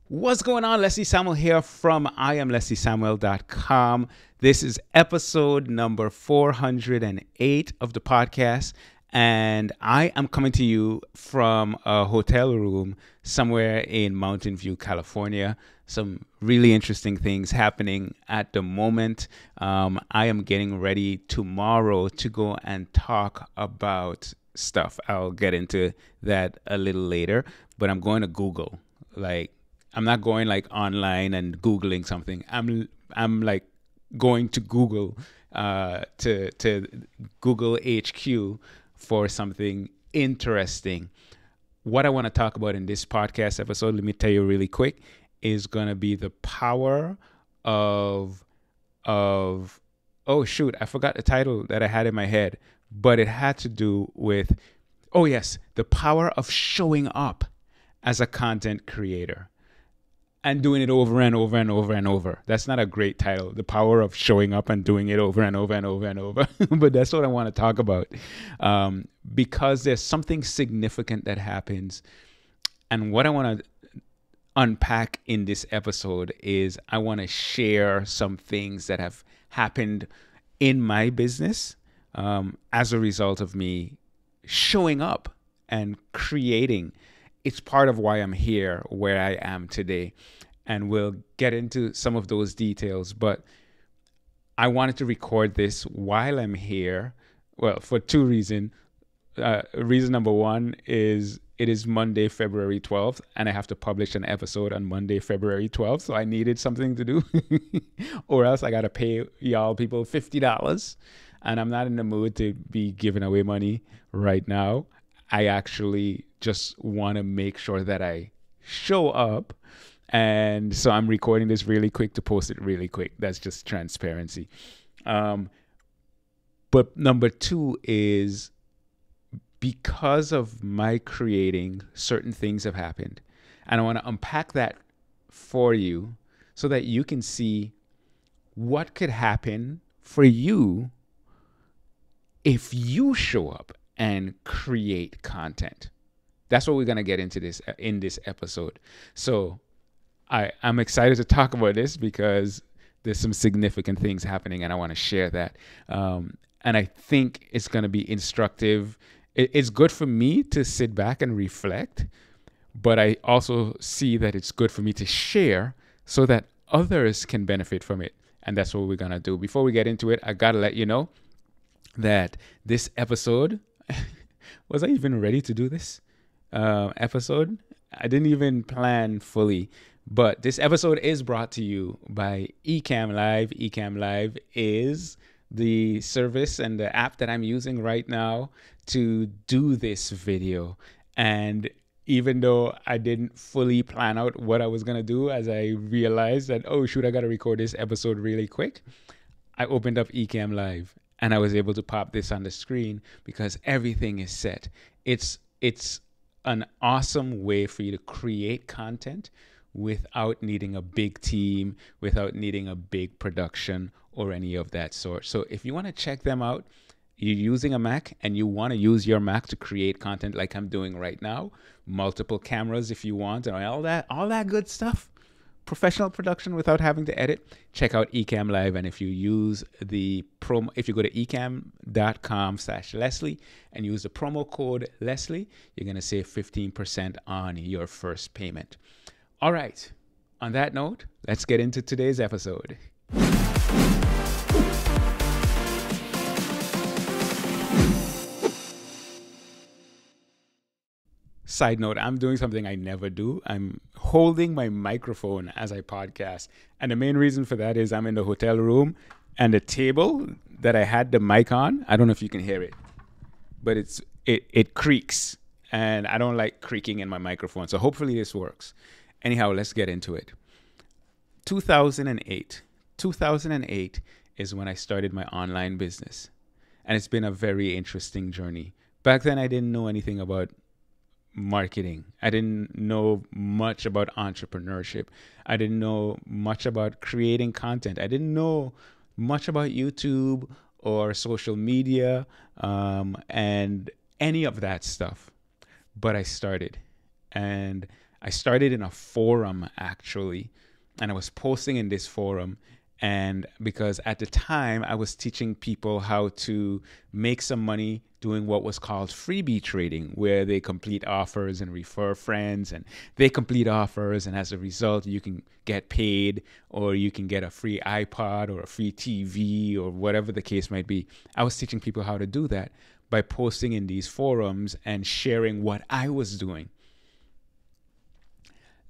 What's going on? Leslie Samuel here from IamLeslieSamuel.com. This is episode number 408 of the podcast, and I am coming to you from a hotel room somewhere in Mountain View, California. Some really interesting things happening at the moment. I am getting ready tomorrow to go and talk about stuff. I'll get into that a little later, but I'm going to Google. I'm not going like online and Googling something. I'm like going to Google to Google HQ for something interesting. What I want to talk about in this podcast episode, let me tell you really quick, is going to be the power of oh shoot, I forgot the title that I had in my head, but it had to do with the power of showing up as a content creator. And doing it over and over and over and over. That's not a great title. The power of showing up and doing it over and over and over and over. But that's what I want to talk about. Because there's something significant that happens. And what I want to unpack in this episode is I want to share some things that have happened in my business as a result of me showing up and creating. It's part of why I'm here where I am today. And we'll get into some of those details. But I wanted to record this while I'm here. Well, for two reasons. Reason number one is it is Monday, February 12th, and I have to publish an episode on Monday, February 12th. So I needed something to do, or else I got to pay y'all people $50. And I'm not in the mood to be giving away money right now. I actually just want to make sure that I show up. And so I'm recording this really quick to post it really quick. That's just transparency. But number two is because of my creating, certain things have happened. And I want to unpack that for you so that you can see what could happen for you if you show up and create content. That's what we're going to get into in this episode. So I'm excited to talk about this because there's some significant things happening and I want to share that. And I think it's going to be instructive. It's good for me to sit back and reflect, but I also see that it's good for me to share so that others can benefit from it. And that's what we're going to do. Before we get into it, I got to let you know that this episode, was I even ready to do this episode? I didn't even plan fully. But this episode is brought to you by Ecamm Live. Ecamm Live is the service and the app that I'm using right now to do this video. And even though I didn't fully plan out what I was going to do, as I realized that, I got to record this episode really quick, I opened up Ecamm Live and I was able to pop this on the screen because everything is set. It's an awesome way for you to create content without needing a big team, without needing a big production or any of that sort. So if you want to check them out, you're using a Mac and you want to use your Mac to create content like I'm doing right now, multiple cameras if you want, and all that good stuff, professional production without having to edit, check out Ecamm Live. And if you use the promo, if you go to ecamm.com/Leslie and use the promo code Leslie, you're going to save 15% on your first payment. All right. On that note, let's get into today's episode. Side note, I'm doing something I never do. I'm holding my microphone as I podcast. And the main reason for that is I'm in the hotel room and the table that I had the mic on, I don't know if you can hear it, but it creaks and I don't like creaking in my microphone. So hopefully this works. Anyhow, let's get into it. 2008 is when I started my online business. And it's been a very interesting journey. Back then, I didn't know anything about marketing. I didn't know much about entrepreneurship. I didn't know much about creating content. I didn't know much about YouTube or social media and any of that stuff. But I started. And I started in a forum actually, and I was posting in this forum. And because at the time I was teaching people how to make some money doing what was called freebie trading, where they complete offers and refer friends, and they complete offers. And as a result, you can get paid, or you can get a free iPod or a free TV or whatever the case might be. I was teaching people how to do that by posting in these forums and sharing what I was doing.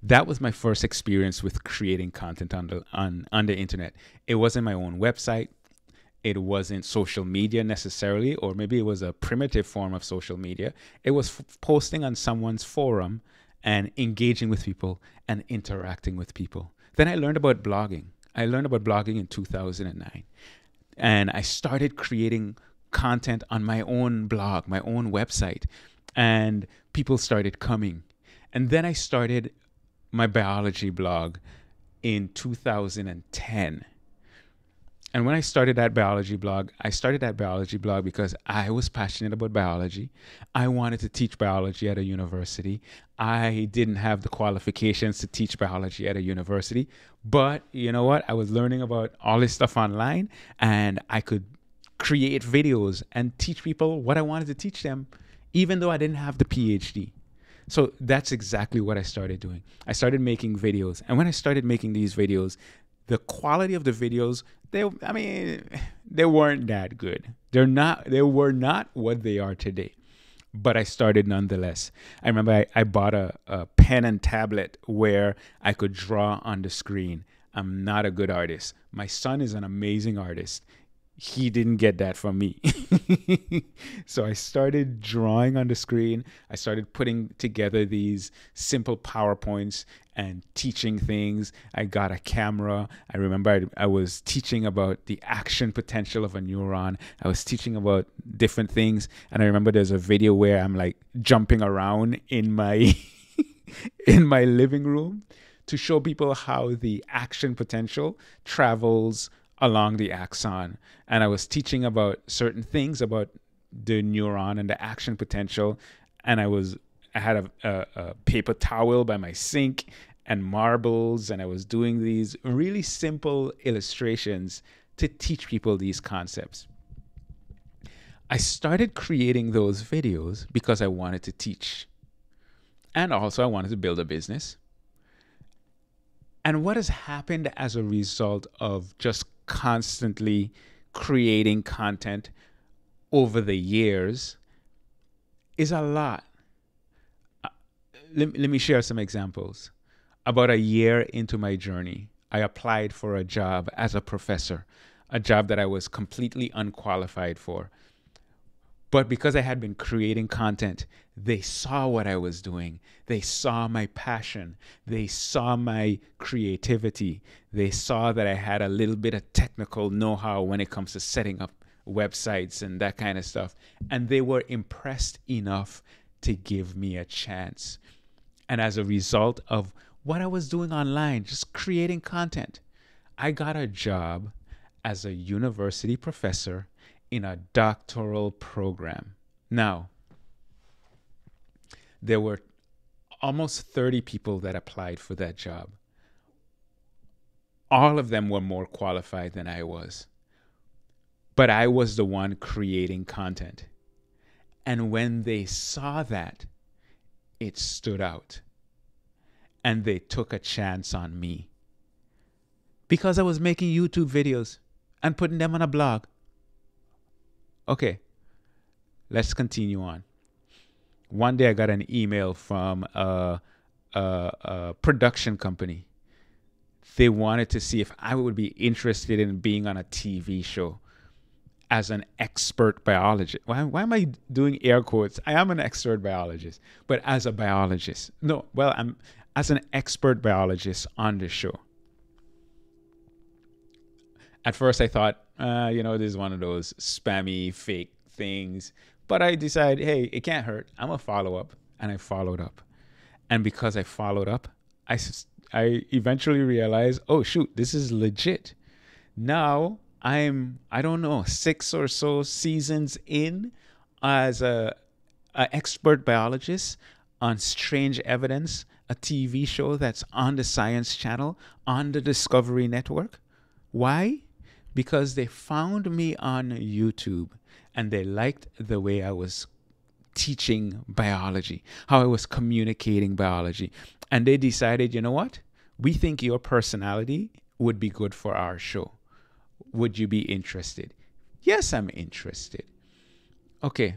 That was my first experience with creating content on the internet. It wasn't my own website. It wasn't social media necessarily, or maybe it was a primitive form of social media. It was posting on someone's forum and engaging with people and interacting with people. Then I learned about blogging. I learned about blogging in 2009. And I started creating content on my own blog, my own website. And people started coming. And then I started my biology blog in 2010. And when I started that biology blog because I was passionate about biology. I wanted to teach biology at a university. I didn't have the qualifications to teach biology at a university, but you know what? I was learning about all this stuff online, and I could create videos and teach people what I wanted to teach them, even though I didn't have the PhD. So that's exactly what I started doing. I started making videos. And when I started making these videos, the quality of the videos, they weren't that good. They were not what they are today. But I started nonetheless. I remember I bought a pen and tablet where I could draw on the screen. I'm not a good artist. My son is an amazing artist. He didn't get that from me. So I started drawing on the screen. I started putting together these simple PowerPoints and teaching things. I got a camera. I remember I was teaching about the action potential of a neuron. I was teaching about different things. And I remember there's a video where I'm like jumping around in my in my living room to show people how the action potential travels along the axon. And I was teaching about certain things about the neuron and the action potential. And I had a paper towel by my sink and marbles, and I was doing these really simple illustrations to teach people these concepts. I started creating those videos because I wanted to teach. And also I wanted to build a business. And what has happened as a result of just constantly creating content over the years is a lot. Let me share some examples. About a year into my journey, I applied for a job as a professor, a job that I was completely unqualified for. But because I had been creating content, they saw what I was doing. They saw my passion. They saw my creativity. They saw that I had a little bit of technical know-how when it comes to setting up websites and that kind of stuff. And they were impressed enough to give me a chance. And as a result of what I was doing online, just creating content, I got a job as a university professor in a doctoral program. Now, there were almost 30 people that applied for that job. All of them were more qualified than I was. But I was the one creating content. And when they saw that, it stood out. And they took a chance on me. Because I was making YouTube videos and putting them on a blog. Okay, let's continue on. One day I got an email from a production company. They wanted to see if I would be interested in being on a TV show as an expert biologist. Why am I doing air quotes? I am an expert biologist, but as a biologist. No, well, I'm as an expert biologist on the show. At first I thought, this is one of those spammy, fake things. But I decided, hey, it can't hurt. I'm going to follow up. And I followed up. And because I followed up, I eventually realized, oh, shoot, this is legit. Now I'm, 6 or so seasons in as a expert biologist on strange evidence a TV show that's on the Science Channel, on the Discovery Network. Why? Because they found me on YouTube and they liked the way I was teaching biology, how I was communicating biology. And they decided, you know what? We think your personality would be good for our show. Would you be interested? Yes, I'm interested. Okay.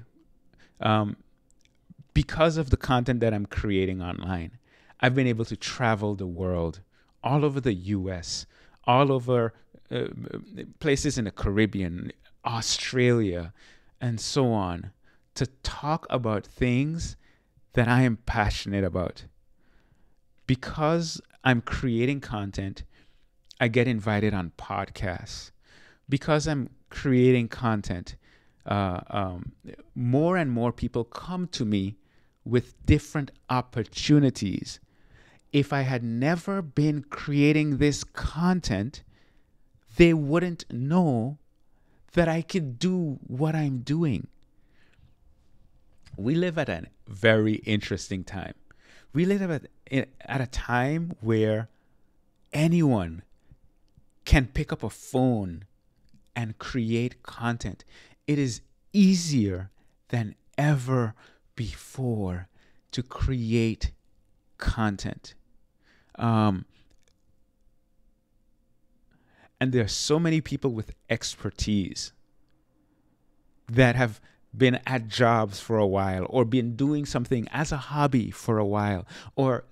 Because of the content that I'm creating online, I've been able to travel the world, all over the US, all over places in the Caribbean, Australia, and so on, to talk about things that I am passionate about. Because I'm creating content, I get invited on podcasts. Because I'm creating content, more and more people come to me with different opportunities. If I had never been creating this content, they wouldn't know that I could do what I'm doing. We live at a very interesting time. We live at a time where anyone can pick up a phone and create content. It is easier than ever before to create content. And there are so many people with expertise that have been at jobs for a while, or been doing something as a hobby for a while, or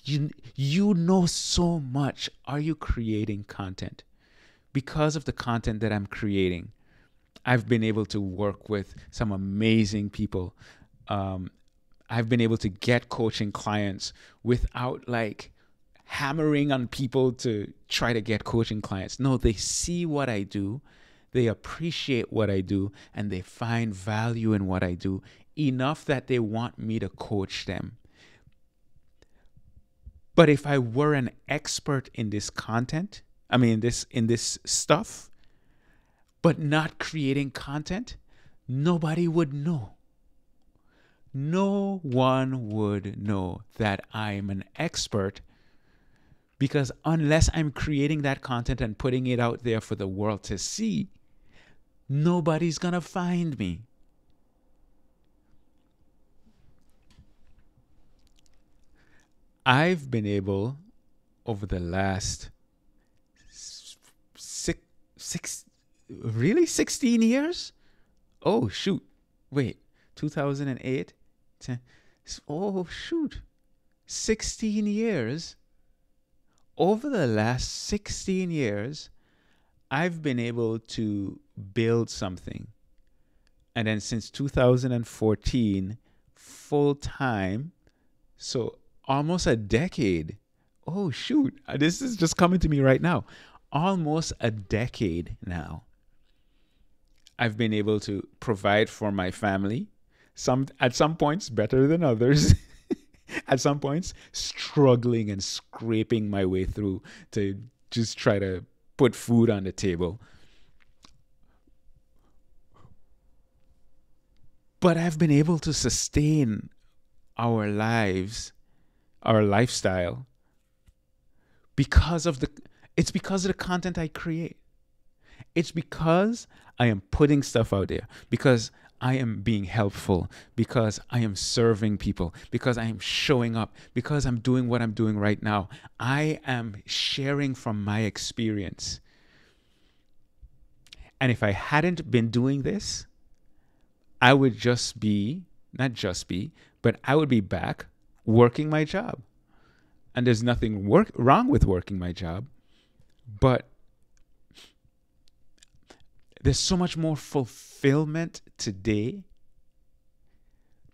you know so much. Are you creating content? Because of the content that I'm creating, I've been able to work with some amazing people. I've been able to get coaching clients without like hammering on people to try to get coaching clients. No, they see what I do, they appreciate what I do, and they find value in what I do enough that they want me to coach them. But if I were an expert in this content, in this stuff, but not creating content, nobody would know. No one would know that I'm an expert, because unless I'm creating that content and putting it out there for the world to see, nobody's gonna find me. I've been able, over the last 16 years? Oh, shoot. Wait, 2008? Oh, shoot. 16 years. Over the last 16 years, I've been able to build something. And then since 2014, full time. So almost a decade. Oh, shoot. This is just coming to me right now. Almost a decade now, I've been able to provide for my family. At some points better than others. At some points struggling and scraping my way through to just try to put food on the table. But I've been able to sustain our lives, our lifestyle, because of the content I create. It's because I am putting stuff out there, because I am being helpful, because I am serving people, because I am showing up, because I'm doing what I'm doing right now. I am sharing from my experience. And if I hadn't been doing this, I would I would be back working my job. And there's nothing wrong with working my job, but there's so much more fulfillment today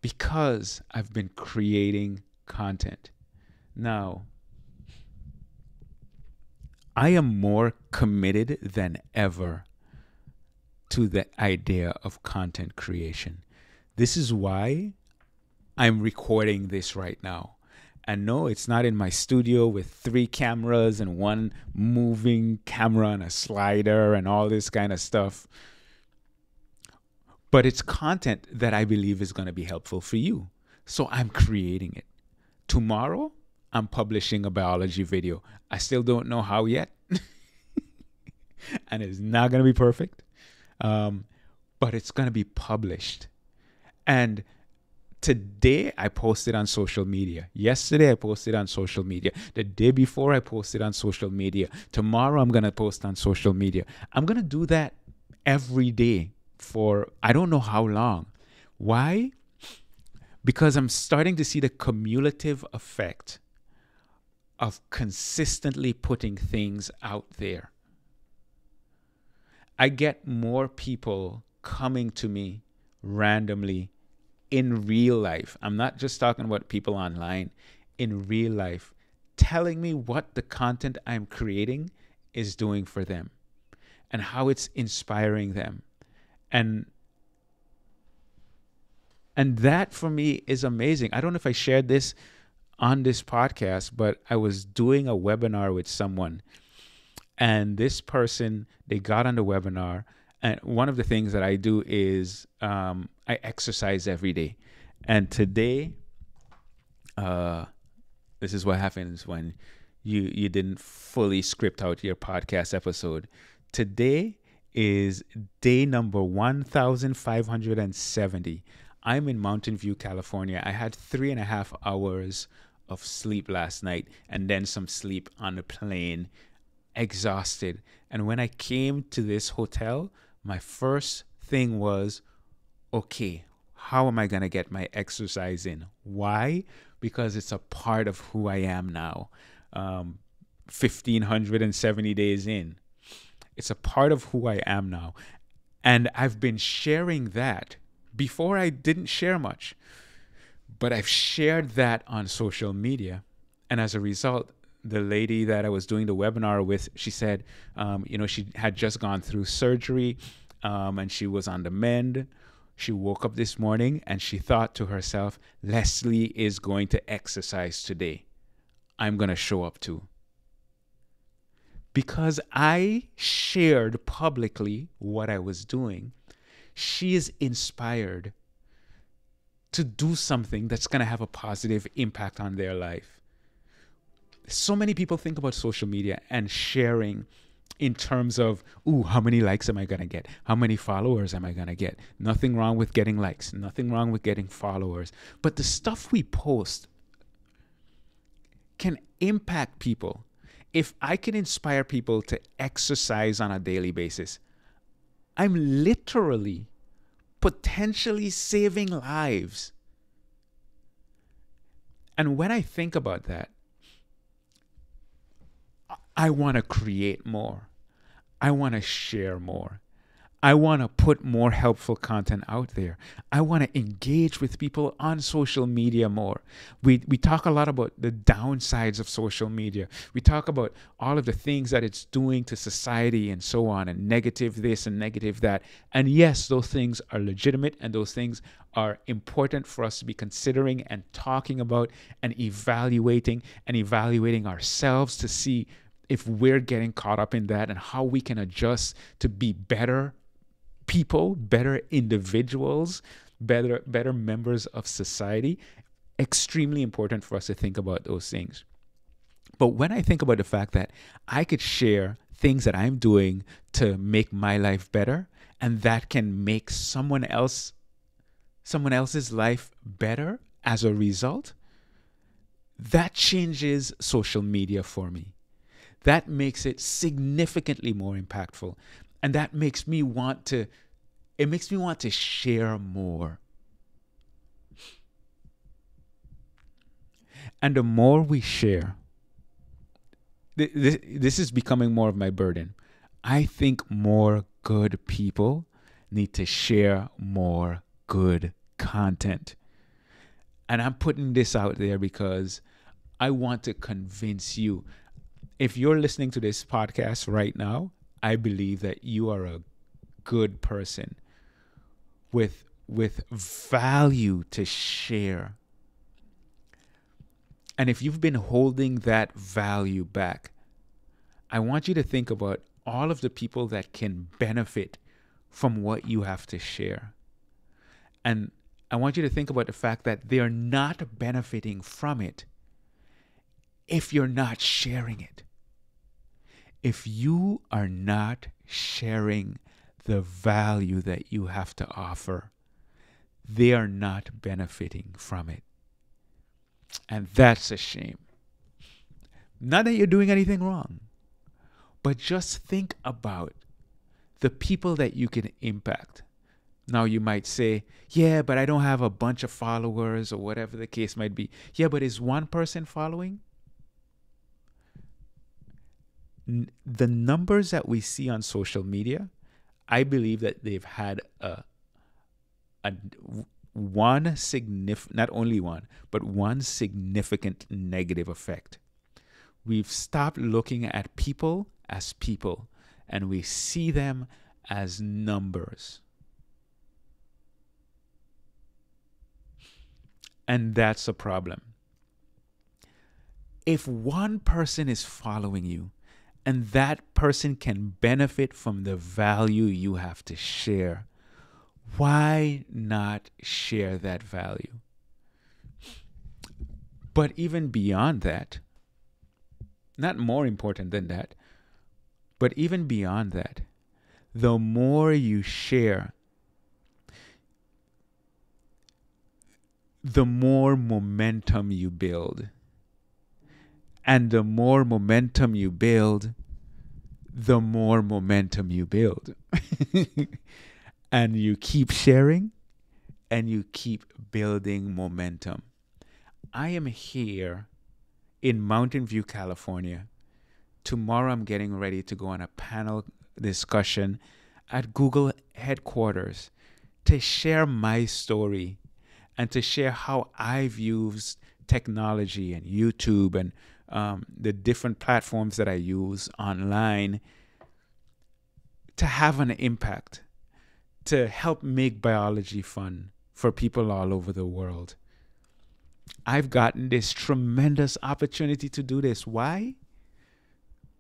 because I've been creating content. Now, I am more committed than ever to the idea of content creation. This is why I'm recording this right now. And no, it's not in my studio with 3 cameras and 1 moving camera and a slider and all this kind of stuff. But it's content that I believe is going to be helpful for you. So I'm creating it. Tomorrow, I'm publishing a biology video. I still don't know how yet, and it's not going to be perfect, but it's going to be published. And today, I posted on social media. Yesterday, I posted on social media. The day before, I posted on social media. Tomorrow, I'm going to post on social media. I'm going to do that every day for I don't know how long. Why? Because I'm starting to see the cumulative effect of consistently putting things out there. I get more people coming to me randomly in real life. I'm not just talking about people online, in real life, telling me what the content I'm creating is doing for them and how it's inspiring them. And that for me is amazing. I don't know if I shared this on this podcast, but I was doing a webinar with someone, and this person, they got on the webinar, and one of the things that I do is I exercise every day. And today, this is what happens when you didn't fully script out your podcast episode. Today is day number 1,570. I'm in Mountain View, California. I had 3.5 hours of sleep last night and then some sleep on the plane, exhausted. And when I came to this hotel, my first thing was, okay, how am I going to get my exercise in? Why? Because it's a part of who I am now. 1,570 days in. It's a part of who I am now. And I've been sharing that. Before, I didn't share much, but I've shared that on social media. And as a result, the lady that I was doing the webinar with, she said, she had just gone through surgery and she was on the mend. She woke up this morning and she thought to herself, Leslie is going to exercise today. I'm going to show up too. Because I shared publicly what I was doing, she is inspired to do something that's going to have a positive impact on their life. So many people think about social media and sharing in terms of, how many likes am I going to get? How many followers am I going to get? Nothing wrong with getting likes. Nothing wrong with getting followers. But the stuff we post can impact people. If I can inspire people to exercise on a daily basis, I'm literally potentially saving lives. And when I think about that, I want to create more. I want to share more. I want to put more helpful content out there. I want to engage with people on social media more. We talk a lot about the downsides of social media. We talk about all of the things that it's doing to society and so on, and negative this and negative that. And yes, those things are legitimate and those things are important for us to be considering and talking about and evaluating ourselves to see if we're getting caught up in that and how we can adjust to be better people, better individuals, better members of society. Extremely important for us to think about those things. But when I think about the fact that I could share things that I'm doing to make my life better, and that can make someone else's life better as a result, that changes social media for me. That makes it significantly more impactful. And that makes me want to share more. And the more we share, this is becoming more of my burden. I think more good people need to share more good content. And I'm putting this out there because I want to convince you. If you're listening to this podcast right now, I believe that you are a good person with value to share. And if you've been holding that value back, I want you to think about all of the people that can benefit from what you have to share. And I want you to think about the fact that they are not benefiting from it if you're not sharing it. If you are not sharing the value that you have to offer, they are not benefiting from it. And that's a shame. Not that you're doing anything wrong, but just think about the people that you can impact. Now you might say, yeah, but I don't have a bunch of followers or whatever the case might be. Yeah, but is one person following? The numbers that we see on social media, I believe that they've had one significant, not only one, but one significant negative effect. We've stopped looking at people as people, and we see them as numbers. And that's a problem. If one person is following you, and that person can benefit from the value you have to share, why not share that value? But even beyond that, not more important than that, but even beyond that, the more you share, the more momentum you build. And the more momentum you build, the more momentum you build. And you keep sharing and you keep building momentum. I am here in Mountain View, California. Tomorrow I'm getting ready to go on a panel discussion at Google headquarters to share my story and to share how I've used technology and YouTube and the different platforms that I use online to have an impact, to help make biology fun for people all over the world. I've gotten this tremendous opportunity to do this. Why?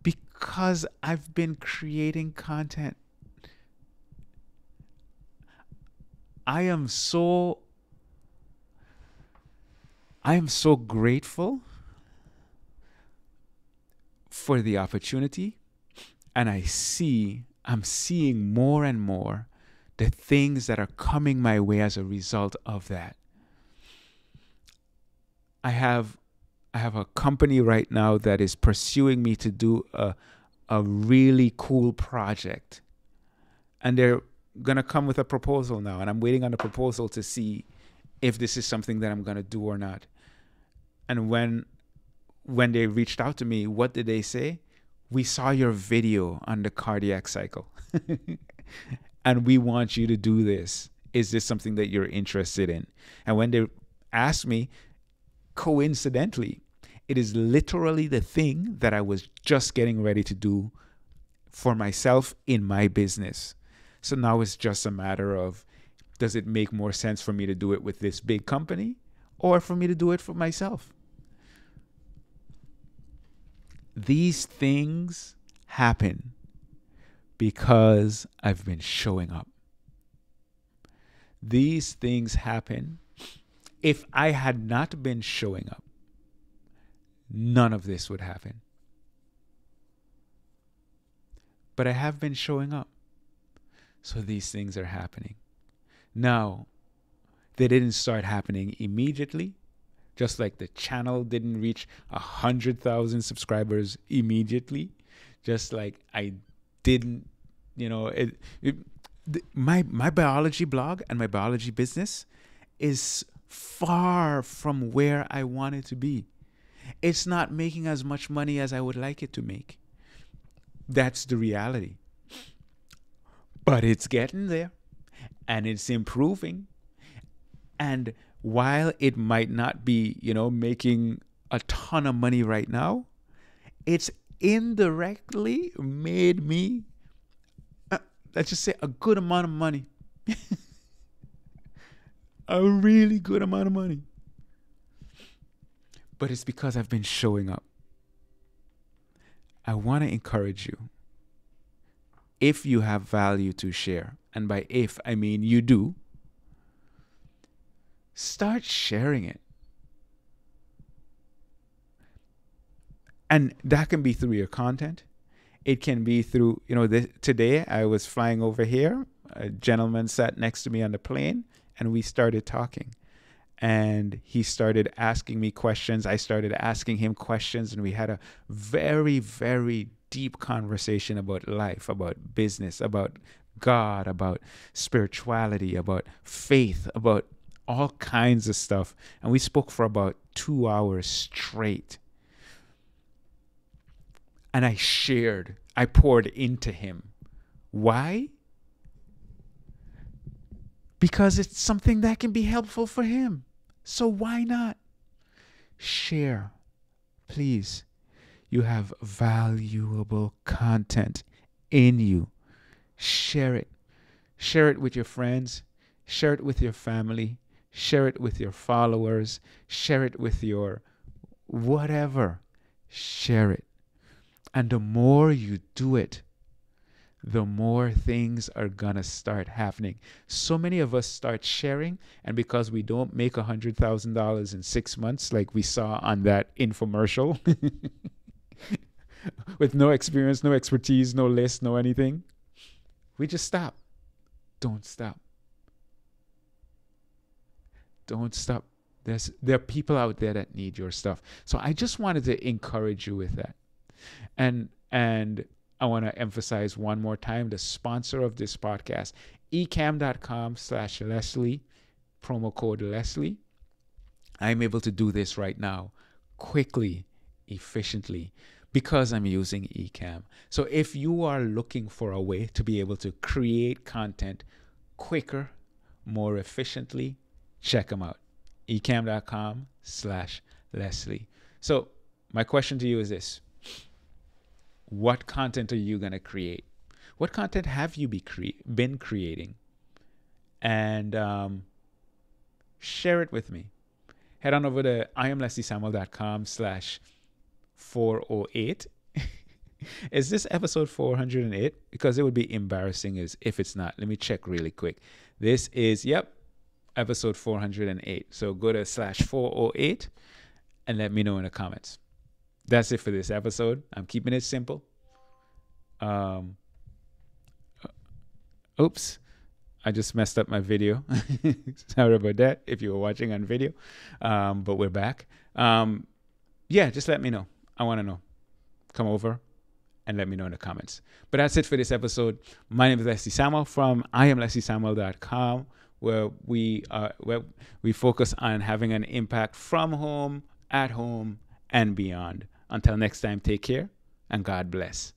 Because I've been creating content. I am so grateful for the opportunity, and I'm seeing more and more the things that are coming my way as a result of that. I have a company right now that is pursuing me to do a really cool project, and they're gonna come with a proposal now, and I'm waiting on the proposal to see if this is something that I'm gonna do or not. And when they reached out to me, what did they say? We saw your video on the cardiac cycle and we want you to do this. Is this something that you're interested in? And when they asked me, coincidentally, it is literally the thing that I was just getting ready to do for myself in my business. So now it's just a matter of, does it make more sense for me to do it with this big company or for me to do it for myself? These things happen because I've been showing up. These things happen. If I had not been showing up, none of this would happen. But I have been showing up. So these things are happening. Now, they didn't start happening immediately. Just like the channel didn't reach 100,000 subscribers immediately. Just like I didn't, my biology blog and my biology business is far from where I want it to be. It's not making as much money as I would like it to make. That's the reality. But it's getting there and it's improving. And while it might not be, making a ton of money right now, it's indirectly made me, let's just say, a good amount of money. A really good amount of money. But it's because I've been showing up. I want to encourage you. If you have value to share, and by if, I mean you do, start sharing it. And that can be through your content. It can be through, today I was flying over here. A gentleman sat next to me on the plane and we started talking. And he started asking me questions. I started asking him questions. And we had a very, very deep conversation about life, about business, about God, about spirituality, about faith, about all kinds of stuff. And we spoke for about 2 hours straight. And I poured into him. Why? Because it's something that can be helpful for him. So why not? Share. Please. You have valuable content in you. Share it. Share it with your friends. Share it with your family. Share it with your followers. Share it with your whatever. Share it. And the more you do it, the more things are gonna start happening. So many of us start sharing, and because we don't make $100,000 in 6 months, like we saw on that infomercial, with no experience, no expertise, no list, no anything, we just stop. Don't stop. Don't stop. There are people out there that need your stuff. So I just wanted to encourage you with that. And I want to emphasize one more time the sponsor of this podcast, ecamm.com/Leslie, promo code Leslie. I'm able to do this right now quickly, efficiently, because I'm using Ecamm. So if you are looking for a way to be able to create content quicker, more efficiently, check them out. ecamm.com/Leslie. So my question to you is this. What content are you going to create? What content have you been creating? And share it with me. Head on over to IamLeslieSamuel.com/408. Is this episode 408? Because it would be embarrassing if it's not. Let me check really quick. This is, episode 408. So go to /408 and let me know in the comments. That's it for this episode. I'm keeping it simple. Oops. I just messed up my video. Sorry about that if you were watching on video. But we're back. Just let me know. I want to know. Come over and let me know in the comments. But that's it for this episode. My name is Leslie Samuel from IamLeslieSamuel.com, where we focus on having an impact from home, at home, and beyond. Until next time, take care and God bless.